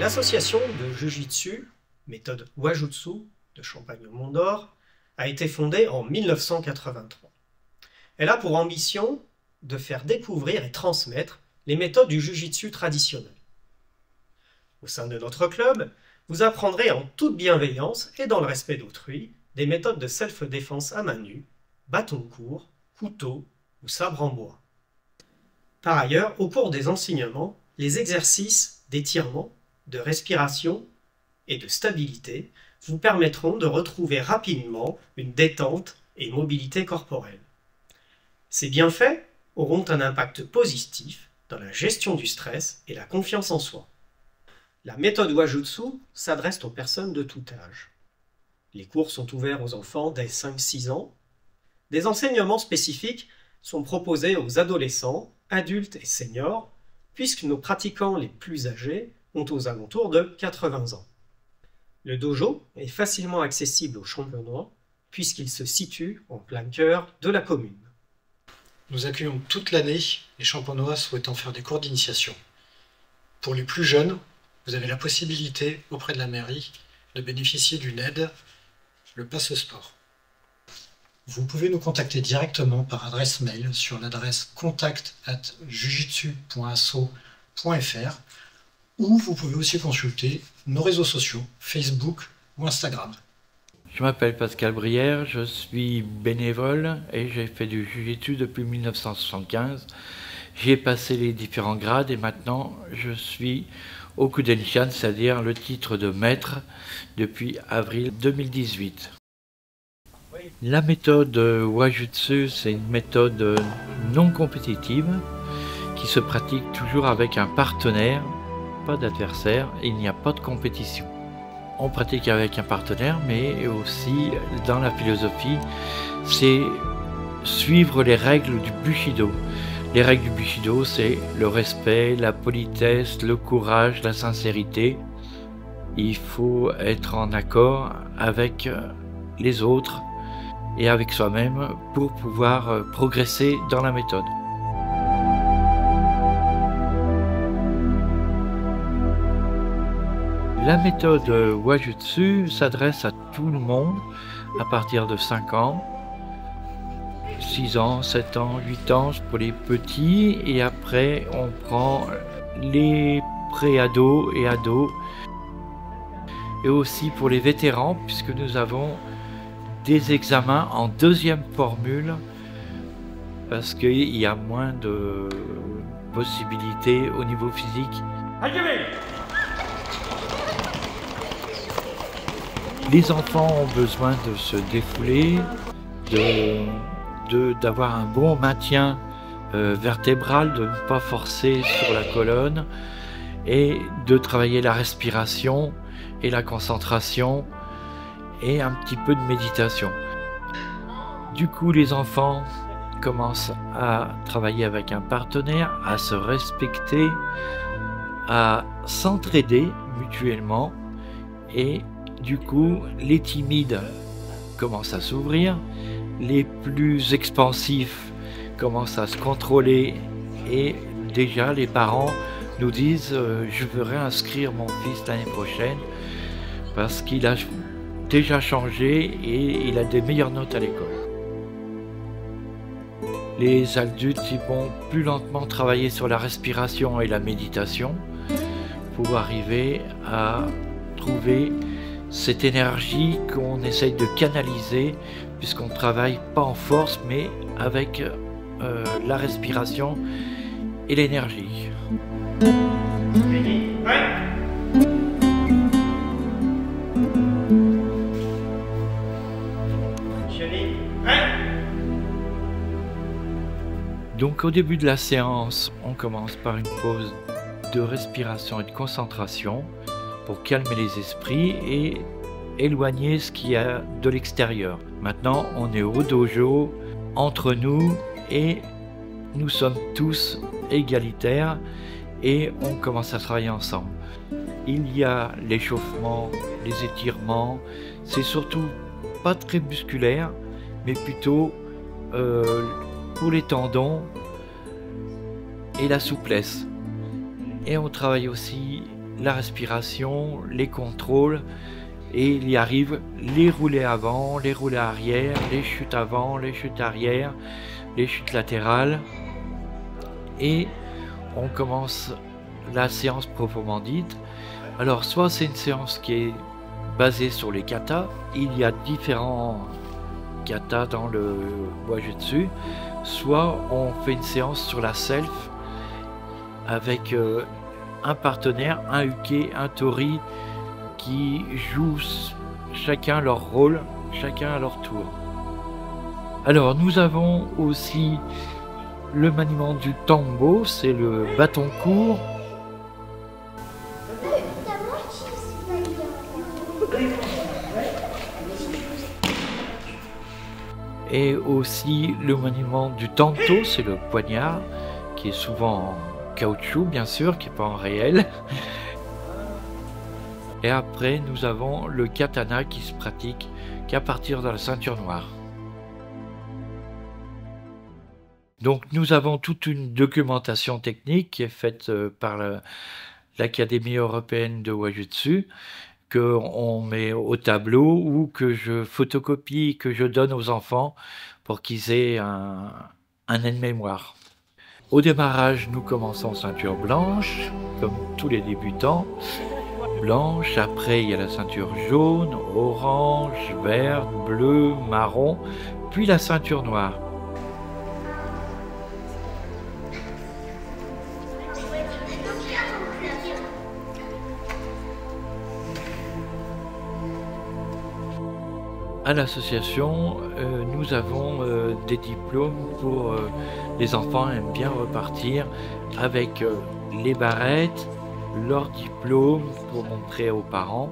L'association de Jiu-Jitsu, méthode Wajutsu de Champagne-Mont-d'Or, a été fondée en 1983. Elle a pour ambition de faire découvrir et transmettre les méthodes du Jiu-Jitsu traditionnel. Au sein de notre club, vous apprendrez en toute bienveillance et dans le respect d'autrui des méthodes de self-défense à main nue, bâton court, couteau ou sabre en bois. Par ailleurs, au cours des enseignements, les exercices d'étirement, de respiration et de stabilité vous permettront de retrouver rapidement une détente et une mobilité corporelle. Ces bienfaits auront un impact positif dans la gestion du stress et la confiance en soi. La méthode Wajutsu s'adresse aux personnes de tout âge. Les cours sont ouverts aux enfants dès 5-6 ans. Des enseignements spécifiques sont proposés aux adolescents, adultes et seniors, puisque nos pratiquants les plus âgés ont aux alentours de 80 ans. Le dojo est facilement accessible aux Champenois, puisqu'il se situe en plein cœur de la commune. Nous accueillons toute l'année les Champenois souhaitant faire des cours d'initiation. Pour les plus jeunes, vous avez la possibilité, auprès de la mairie, de bénéficier d'une aide, le Passe-Sport. Vous pouvez nous contacter directement par adresse mail sur l'adresse contact@jujitsu.asso.fr ou vous pouvez aussi consulter nos réseaux sociaux, Facebook ou Instagram. Je m'appelle Pascal Brière, je suis bénévole et j'ai fait du Jiu-Jitsu depuis 1975. J'ai passé les différents grades et maintenant je suis au Kudenshan, c'est-à-dire le titre de maître depuis avril 2018. La méthode Wajutsu, c'est une méthode non compétitive qui se pratique toujours avec un partenaire, pas d'adversaire, et il n'y a pas de compétition. On pratique avec un partenaire, mais aussi dans la philosophie, c'est suivre les règles du Bushido. Les règles du Bushido, c'est le respect, la politesse, le courage, la sincérité. Il faut être en accord avec les autres et avec soi-même pour pouvoir progresser dans la méthode. La méthode Wajutsu s'adresse à tout le monde à partir de 5 ans, 6 ans, 7 ans, 8 ans pour les petits, et après on prend les pré-ados et ados, et aussi pour les vétérans puisque nous avons des examens en deuxième formule parce qu'il y a moins de possibilités au niveau physique. Les enfants ont besoin de se défouler, d'avoir un bon maintien vertébral, de ne pas forcer sur la colonne et de travailler la respiration et la concentration et un petit peu de méditation. Du coup, les enfants commencent à travailler avec un partenaire, à se respecter, à s'entraider mutuellement, et du coup, les timides commencent à s'ouvrir, les plus expansifs commencent à se contrôler, et déjà les parents nous disent je veux réinscrire mon fils l'année prochaine parce qu'il a déjà changé et il a des meilleures notes à l'école. Les adultes ils vont plus lentement travailler sur la respiration et la méditation pour arriver à trouver cette énergie qu'on essaye de canaliser puisqu'on ne travaille pas en force mais avec la respiration et l'énergie. Donc au début de la séance, on commence par une pause de respiration et de concentration pour calmer les esprits et éloigner ce qu'il y a de l'extérieur. Maintenant, on est au dojo, entre nous, et nous sommes tous égalitaires et on commence à travailler ensemble. Il y a l'échauffement, les étirements, c'est surtout pas très musculaire, mais plutôt pour les tendons et la souplesse. Et on travaille aussi la respiration, les contrôles, et il y arrive les roulés avant, les roulés arrière, les chutes avant, les chutes arrière, les chutes latérales, et on commence la séance proprement dite. Alors soit c'est une séance qui est basée sur les katas, il y a différents katas dans le Wajutsu, soit on fait une séance sur la self avec un partenaire, un uke, un tori, qui jouent chacun leur rôle, chacun à leur tour. Alors nous avons aussi le maniement du tango, c'est le bâton court. Et aussi le maniement du tanto, c'est le poignard, qui est souvent en caoutchouc bien sûr, qui n'est pas en réel. Et après nous avons le katana qui se pratique qu'à partir de la ceinture noire. Donc nous avons toute une documentation technique qui est faite par l'Académie européenne de Wajutsu, qu'on met au tableau ou que je photocopie, que je donne aux enfants pour qu'ils aient un aide-mémoire. Au démarrage, nous commençons en ceinture blanche, comme tous les débutants. Blanche, après il y a la ceinture jaune, orange, verte, bleu, marron, puis la ceinture noire. À l'association, nous avons des diplômes pour les enfants aiment bien repartir avec les barrettes, leur diplôme pour montrer aux parents.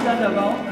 Là d'avant.